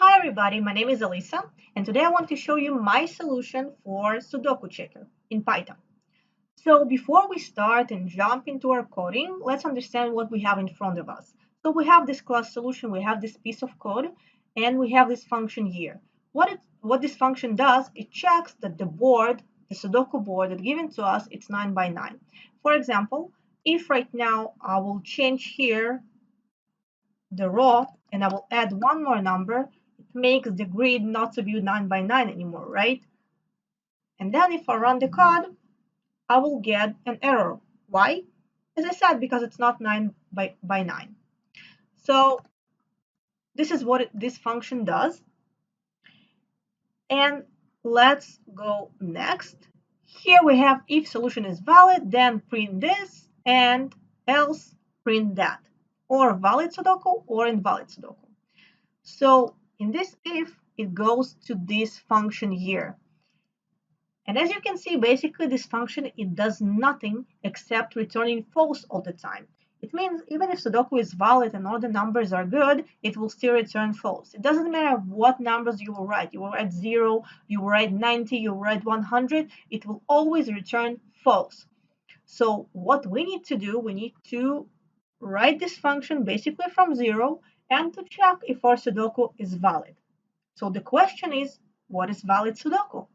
Hi everybody, my name is Elisa, and today I want to show you my solution for Sudoku Checker in Python. So before we start and jump into our coding, let's understand what we have in front of us. So we have this class solution, we have this piece of code, and we have this function here. What this function does, it checks that the board, the Sudoku board that's given to us, it's 9 by 9. For example, if right now I will change here the row and I will add one more number, it makes the grid not to be 9 by 9 anymore, right? And then if I run the code, I will get an error. Why? As I said, because it's not 9 by 9. So this is what this function does. And let's go next. Here we have if solution is valid, then print this, and else print that, or valid Sudoku or invalid Sudoku. So in this if, it goes to this function here. And as you can see, basically this function, it does nothing except returning false all the time. It means even if Sudoku is valid and all the numbers are good, it will still return false. It doesn't matter what numbers you will write. You will write 0, you will write 90, you will write 100. It will always return false. So what we need to do, we need to write this function basically from 0 and to check if our Sudoku is valid. So the question is, what is valid Sudoku?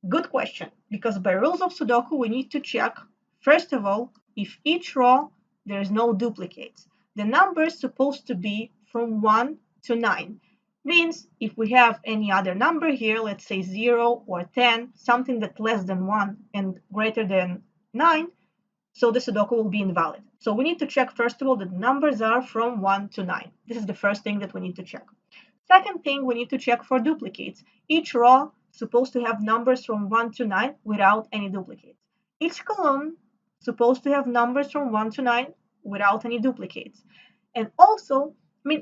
Good question, because by rules of Sudoku, we need to check, first of all, if each row there is no duplicates. The number is supposed to be from 1 to 9. Means if we have any other number here, let's say 0 or 10, something that's less than 1 and greater than 9, so the Sudoku will be invalid. So we need to check, first of all, that the numbers are from 1 to 9. This is the first thing that we need to check. Second thing, we need to check for duplicates. Each row is supposed to have numbers from 1 to 9 without any duplicates. Each column is supposed to have numbers from 1 to 9 without any duplicates. And also,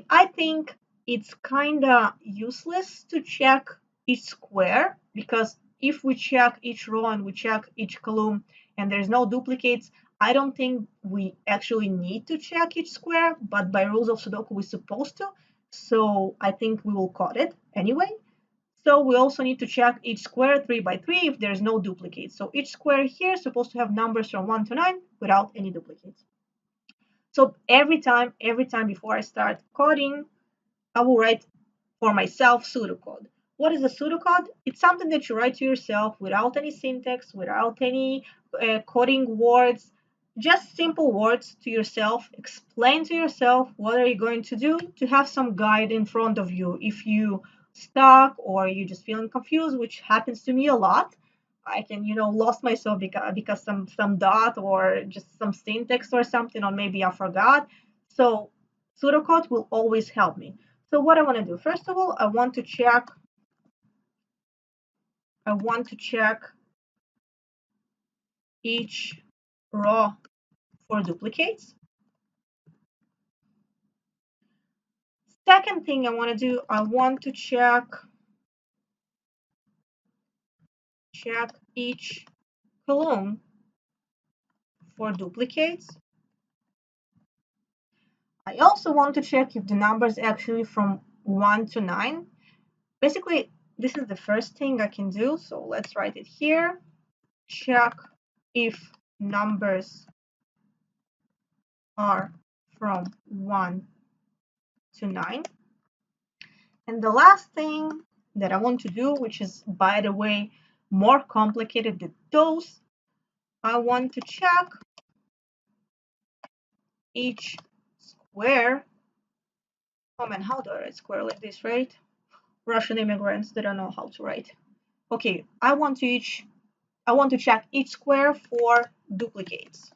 I think it's kind of useless to check each square, because if we check each row and we check each column and there's no duplicates, I don't think we actually need to check each square, but by rules of Sudoku, we're supposed to. So I think we will code it anyway. So we also need to check each square 3 by 3 if there's no duplicates. So each square here is supposed to have numbers from 1 to 9 without any duplicates. So every time before I start coding, I will write for myself pseudocode. What is a pseudocode? It's something that you write to yourself without any syntax, without any coding words, just simple words to yourself. Explain to yourself what are you going to do, to have some guide in front of you if you stuck or you just feeling confused, which happens to me a lot. I can, lost myself because some dot or just some syntax or something, or maybe I forgot. So pseudocode will always help me. So what I want to do, first of all, I want to check each row for duplicates. Second thing I want to do, I want to check each column for duplicates. I also want to check if the number is actually from 1 to 9. Basically, this is the first thing I can do. So let's write it here. Check if numbers are from 1 to 9. And the last thing that I want to do, which is, by the way, more complicated than those, I want to check each square. Oh man, how do I write square like this, right? Russian immigrants, they don't know how to write. Okay, I want to check each square for duplicates.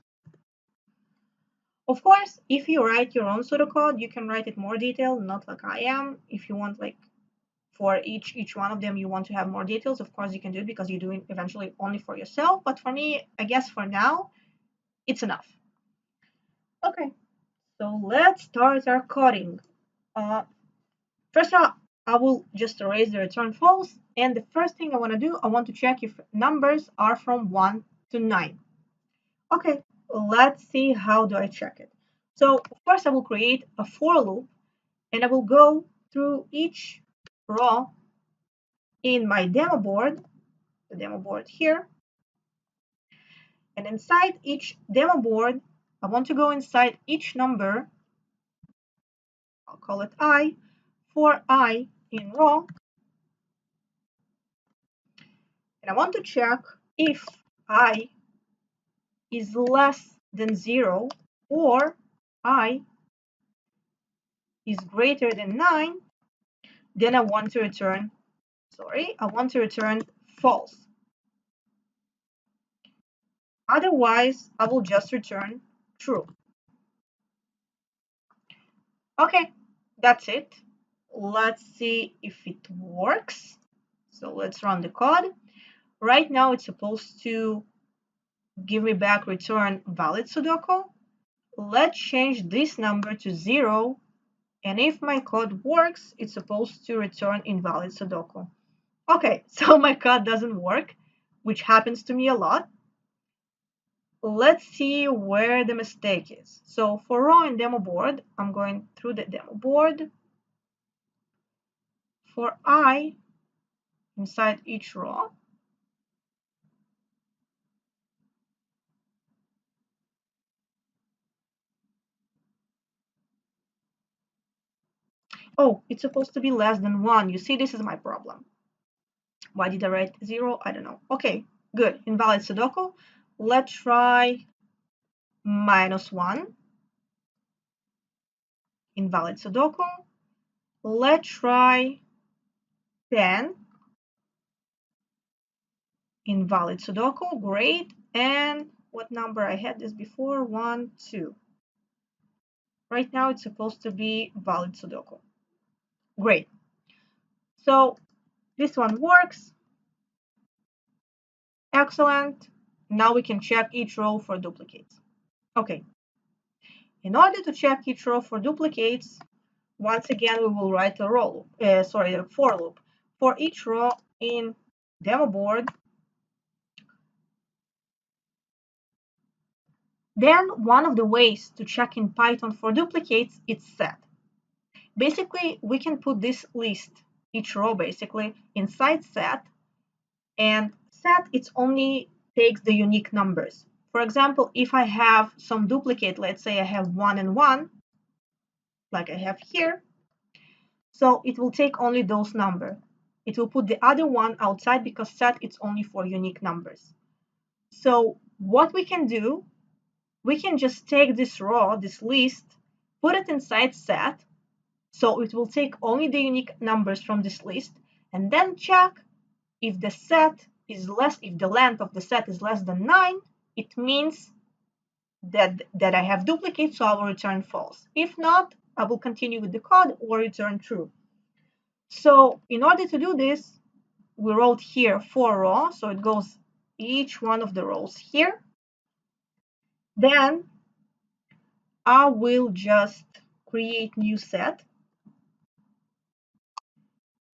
Of course, if you write your own pseudocode, you can write it more detailed, not like I am. If you want, like, for each one of them you want to have more details, of course you can do it, because you're doing eventually only for yourself. But for me, I guess for now, it's enough. Okay, so let's start our coding. First of all, I will just erase the return false. And the first thing I want to do, I want to check if numbers are from 1 to 9. Okay, let's see how do I check it. So of course I will create a for loop, and I will go through each row in my demo board, the demo board here. And inside each demo board, I want to go inside each number. I'll call it I, for I in row. And I want to check if I is less than 0 or I is greater than 9, then I want to return false. Otherwise, I will just return true. Okay, that's it. Let's see if it works. So let's run the code. Right now, it's supposed to give me back return valid Sudoku. Let's change this number to 0. And if my code works, it's supposed to return invalid Sudoku. Okay, so my code doesn't work, which happens to me a lot. Let's see where the mistake is. So for row and demo board, I'm going through the demo board. For I, inside each row, oh, it's supposed to be less than 1. You see, this is my problem. Why did I write 0? I don't know. Okay, good. Invalid Sudoku. Let's try -1. Invalid Sudoku. Let's try 10. Invalid Sudoku. Great. And what number I had this before? 1, 2. Right now it's supposed to be valid Sudoku. Great. So this one works. Excellent. Now we can check each row for duplicates. Okay. In order to check each row for duplicates, once again we will write a for loop for each row in demo board. Then one of the ways to check in Python for duplicates is set. Basically, we can put this list, each row basically, inside set, and set it only takes the unique numbers. For example, if I have some duplicate, let's say I have 1 and 1, like I have here, so it will take only those numbers. It will put the other one outside because set it's only for unique numbers. So what we can do, we can just take this row, this list, put it inside set, so it will take only the unique numbers from this list, and then check if the set is less, if the length of the set is less than 9, it means that I have duplicates, so I will return false. If not, I will continue with the code or return true. So in order to do this, we wrote here for row, so it goes each one of the rows here. Then I will just create new set.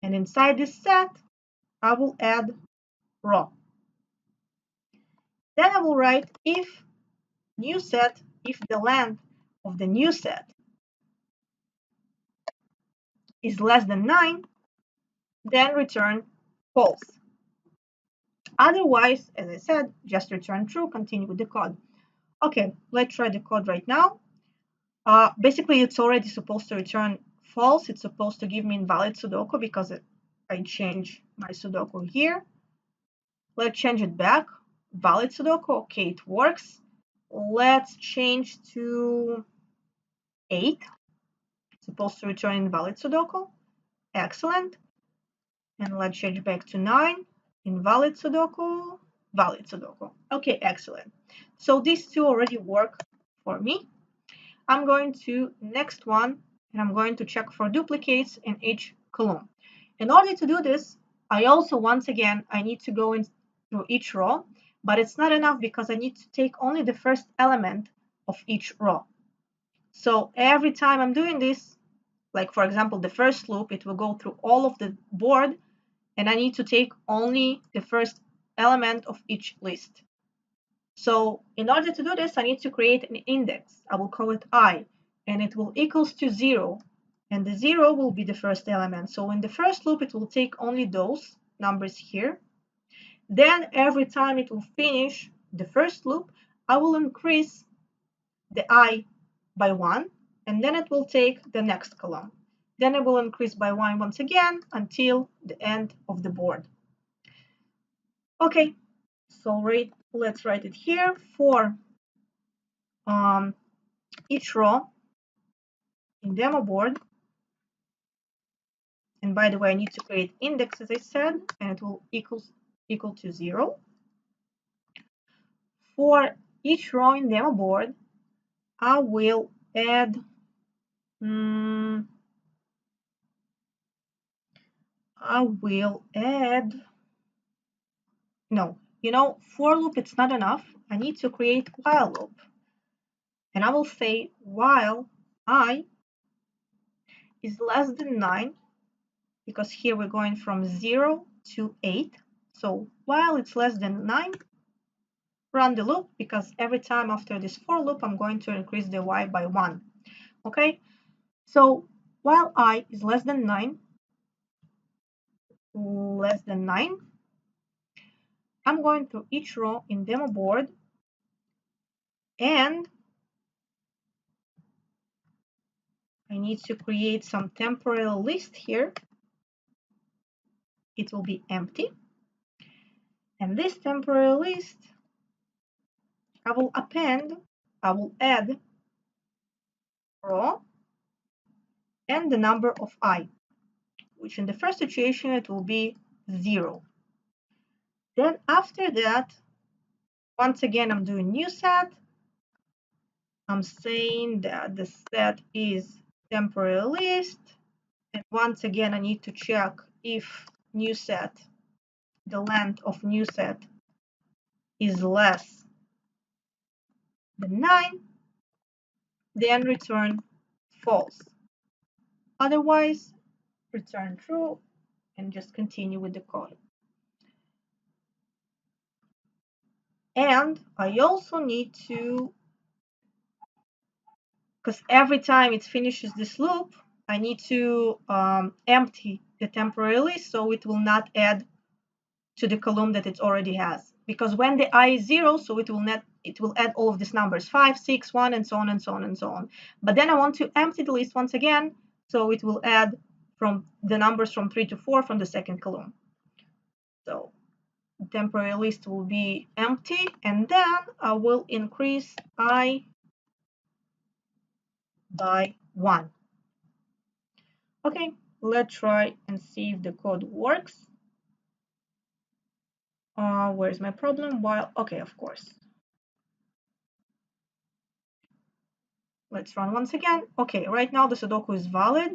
And inside this set, I will add row. Then I will write if new set, if the length of the new set is less than 9, then return false. Otherwise, as I said, just return true, continue with the code. Okay, let's try the code right now. Basically, it's already supposed to return false. It's supposed to give me invalid Sudoku because I changed my Sudoku here. Let's change it back. Valid Sudoku. Okay, it works. Let's change to 8. It's supposed to return invalid Sudoku. Excellent. And let's change back to 9. Invalid Sudoku. Valid Sudoku. Okay, excellent. So these two already work for me. I'm going to next one, and I'm going to check for duplicates in each column. In order to do this, I also, once again, I need to go in through each row, but it's not enough because I need to take only the first element of each row. So every time I'm doing this, like for example, the first loop, it will go through all of the board, and I need to take only the first element of each list. So in order to do this, I need to create an index. I will call it I, and it will equals to 0 and the 0 will be the first element. So in the first loop, it will take only those numbers here. Then every time it will finish the first loop, I will increase the I by 1, and then it will take the next column. Then it will increase by 1 once again until the end of the board. Okay, so let's write it here for each row in demo board. And by the way, I need to create index, as I said, and it will equal to 0. For each row in demo board, I will add no, for loop it's not enough. I need to create while loop. And I will say while I is less than 9, because here we're going from 0 to 8. So while it's less than 9, run the loop, because every time after this for loop, I'm going to increase the y by 1. Okay, so while I is less than 9, I'm going to each row in demo board, and I need to create some temporary list here. It will be empty. And this temporary list, I will add row and the number of I, which in the first situation it will be 0. Then after that, once again, I'm doing new set. I'm saying that the set is temporary list. And once again, I need to check if new set, the length of new set is less than 9, then return false. Otherwise, return true and just continue with the code. And I also need to, because every time it finishes this loop, I need to empty the temporary list so it will not add to the column that it already has. Because when the I is 0, so it will add all of these numbers, 5, 6, 1, and so on and so on and so on. But then I want to empty the list once again, so it will add from the numbers from 3 to 4 from the second column. So the temporary list will be empty, and then I will increase I by 1. Okay, let's try and see if the code works. Where's my problem? Okay, of course. Let's run once again. Okay, right now the Sudoku is valid,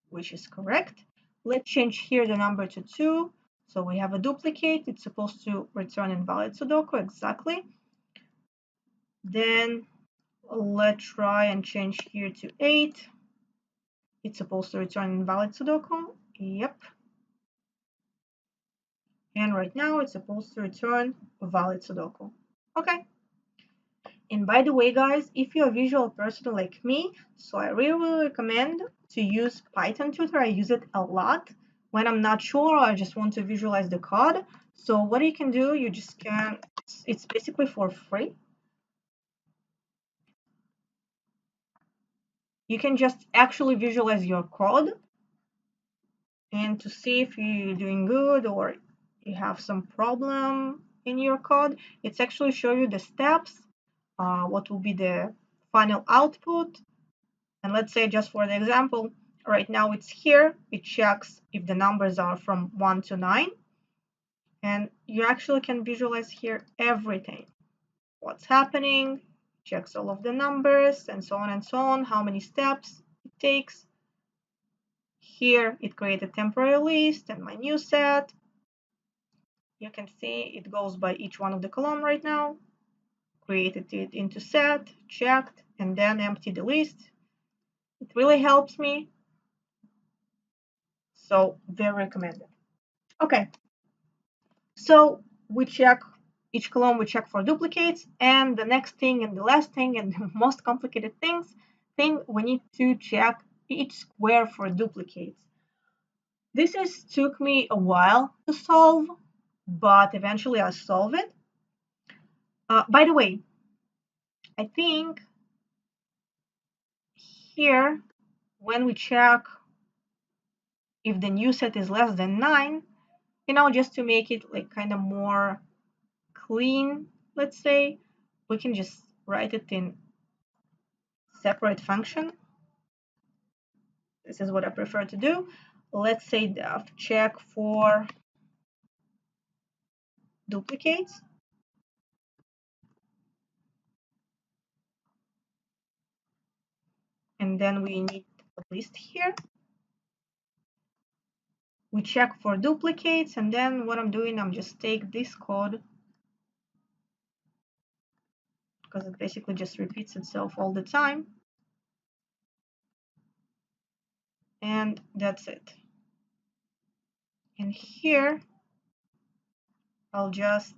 which is correct. Let's change here the number to 2. So we have a duplicate. It's supposed to return invalid Sudoku, exactly. Then let's try and change here to 8. It's supposed to return invalid Sudoku. Yep. And right now it's supposed to return a valid Sudoku. Okay. And by the way, guys, if you're a visual person like me, so I really recommend to use Python Tutor. I use it a lot when I'm not sure, or I just want to visualize the code. So what you can do, you just can, it's basically for free. You can just actually visualize your code and to see if you're doing good or you have some problem in your code. It's actually show you the steps, what will be the final output. And let's say just for the example, right now it's here. It checks if the numbers are from 1 to 9. And you actually can visualize here everything. What's happening, checks all of the numbers and so on and so on, how many steps it takes. Here it created a temporary list and my new set. You can see it goes by each one of the column right now. Created it into set, checked, and then empty the list. It really helps me. So very recommended. Okay. So we check each column, we check for duplicates, and the next thing and the last thing and the most complicated thing thing, we need to check each square for duplicates. This took me a while to solve, but eventually I solved it. By the way, I think here, when we check if the new set is less than 9, just to make it like kind of more clean, let's say, we can just write it in separate function. This is what I prefer to do. Let's say def check for duplicates. And then we need a list here. We check for duplicates, and then what I'm doing, I'm just take this code because it basically just repeats itself all the time. And that's it. And here, I'll just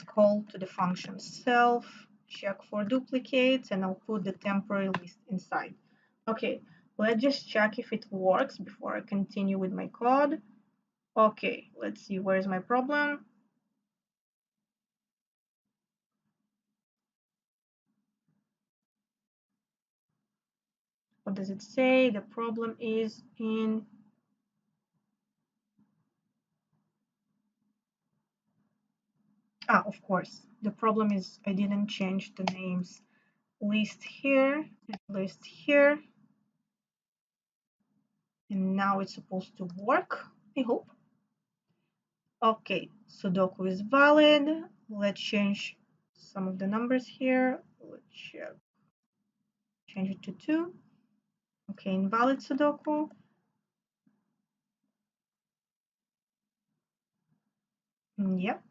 call to the function self check for duplicates, and I'll put the temporary list inside. Okay, let's just check if it works before I continue with my code. Okay, let's see, where's my problem? What does it say? The problem is in of course, the problem is I didn't change the names. List here, list here. And now it's supposed to work, I hope. Okay, Sudoku is valid. Let's change some of the numbers here. Let's change it to 2. Okay, invalid Sudoku. Yep.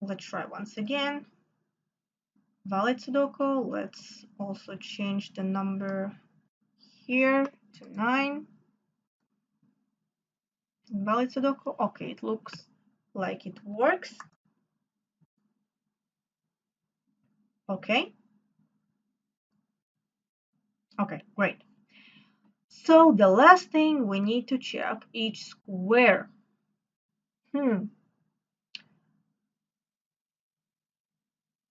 Let's try once again. Valid Sudoku. Let's also change the number here to 9. Invalid Sudoku. Okay, it looks like it works. Okay. Okay, great. So the last thing, we need to check each square.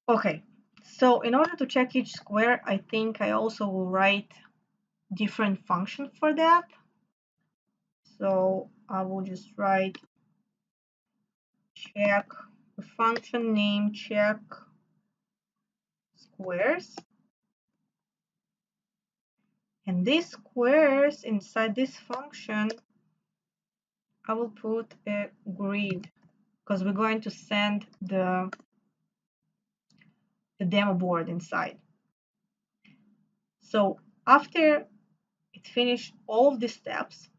Okay, so in order to check each square, I think I also will write different function for that. So I will just write check the function name check squares. And these squares inside this function, I will put a grid because we're going to send the demo board inside. So after it finished all of the steps,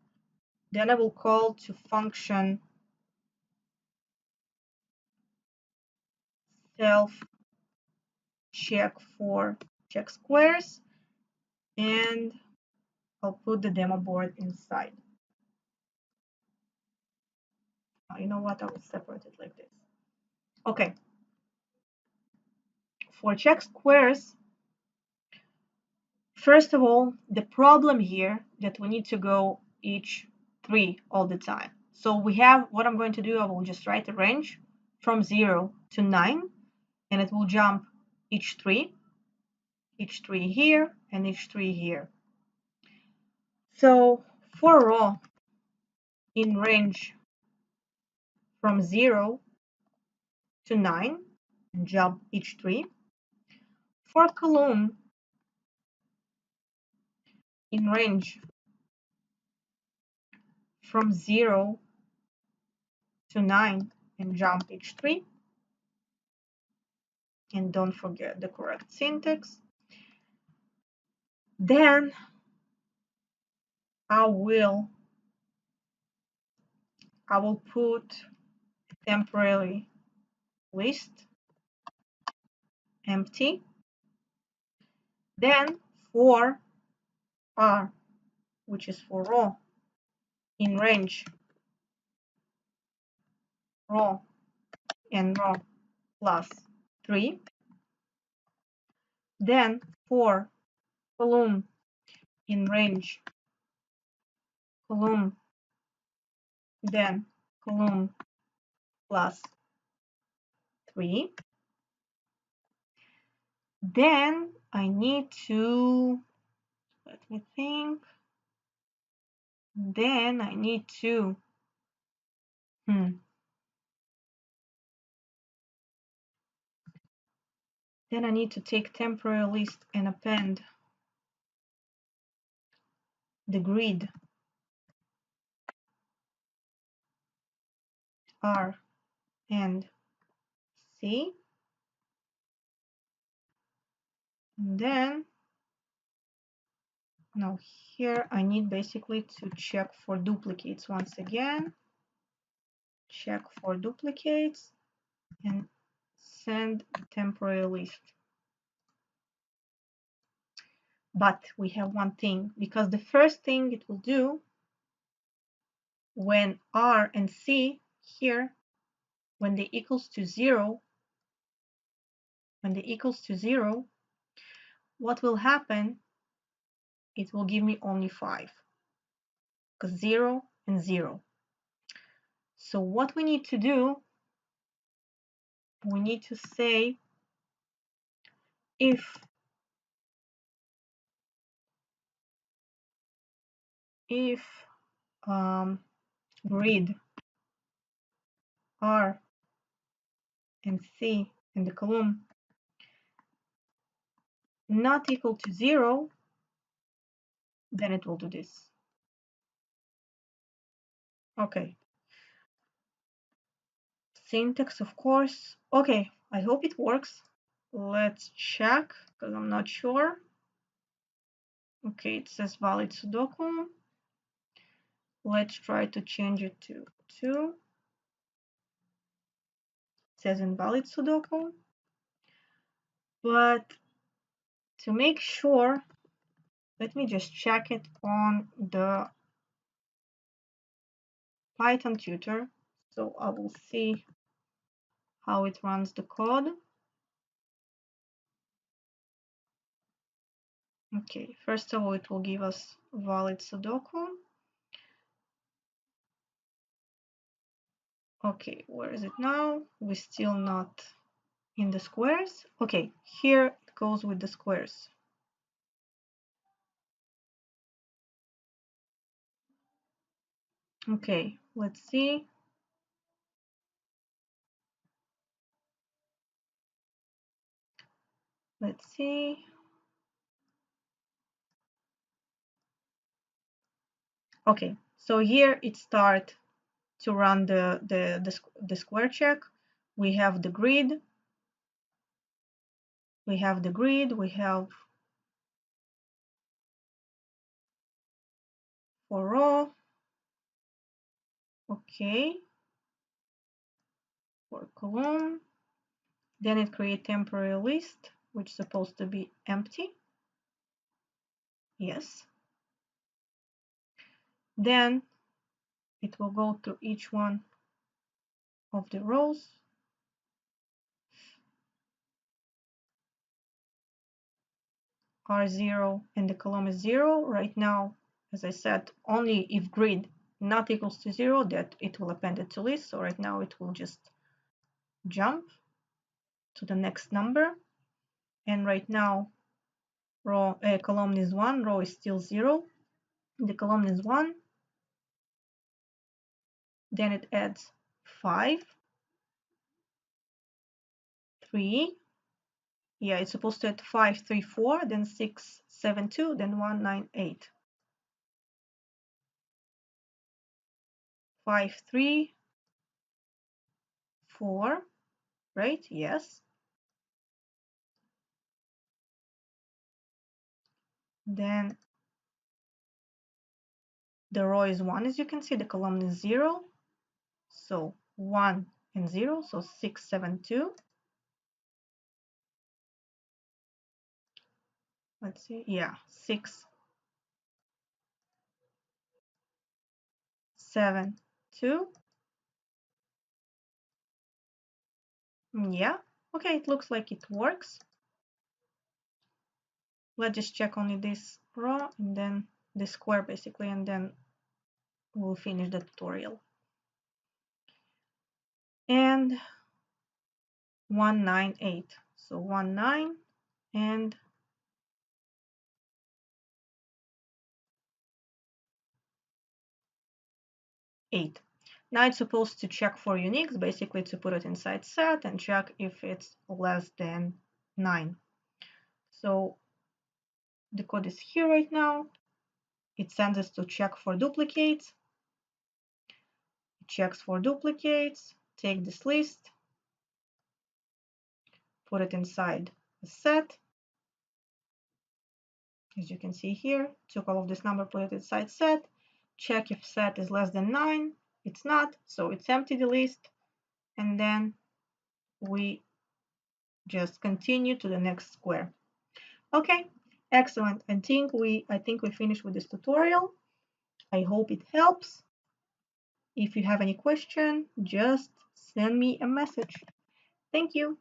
then I will call to function self check for check squares, and I'll put the demo board inside. You know what? I will separate it like this. Okay. For check squares, first of all, the problem here that we need to go each 3 all the time. So we have, what I'm going to do, I will just write a range from 0 to 9, and it will jump each 3 here, and each 3 here. So for row in range from 0 to 9, and jump each 3. For column in range from 0 to 9, and jump each 3. And don't forget the correct syntax. Then I will put temporary list empty. Then for R, which is for row in range row and row plus 3, Then for column in range, column, then column plus 3. Then I need to, let me think, then I need to, then I need to take temporary list and append the grid R and C. And then now here I need basically to check for duplicates once again. Check for duplicates and send temporary list. But we have one thing, because the first thing it will do when R and C here, when they equals to 0, what will happen? It will give me only 5, because 0 and 0. So what we need to do, we need to say if grid R and C in the column not equal to 0, then it will do this. Okay. Syntax, of course. Okay, I hope it works. Let's check, because I'm not sure. Okay, it says valid Sudoku. Let's try to change it to 2. It says invalid Sudoku. But to make sure, let me just check it on the Python tutor. So I will see how it runs the code. Okay, first of all, it will give us valid Sudoku. Okay, where is it now? We're still not in the squares. Okay, here it goes with the squares. Okay, let's see. Let's see. Okay, so here it starts to run the square check. We have the grid. We have for row. Okay, for column. Then it creates temporary list, which is supposed to be empty. Yes. Then it will go to each one of the rows. R0 and the column is 0. Right now, as I said, only if grid not equals to 0 that it will append it to list. So right now it will just jump to the next number. And right now column is 1, row is still 0. The column is 1. Then it adds 5, 3. Yeah, it's supposed to add 5, 3, 4, then 6, 7, 2, then 1, 9, 8. 5, 3, 4, right? Yes. Then the row is 1, as you can see, the column is 0. So 1 and 0, so 6, 7, 2. Let's see, yeah, 6, 7, 2. Yeah, okay, it looks like it works. let's just check only this row and then this square basically, and then we'll finish the tutorial. And 198. So 19 and 8. Now it's supposed to check for uniques, basically to put it inside set and check if it's less than 9. So the code is here right now. It sends us to check for duplicates. It checks for duplicates, take this list, put it inside the set. As you can see here, took all of this number, put it inside set, check if set is less than 9. It's not, so it's empty the list, and then we just continue to the next square. Okay, excellent. I think we finished with this tutorial. I hope it helps. If you have any question, just send me a message. Thank you.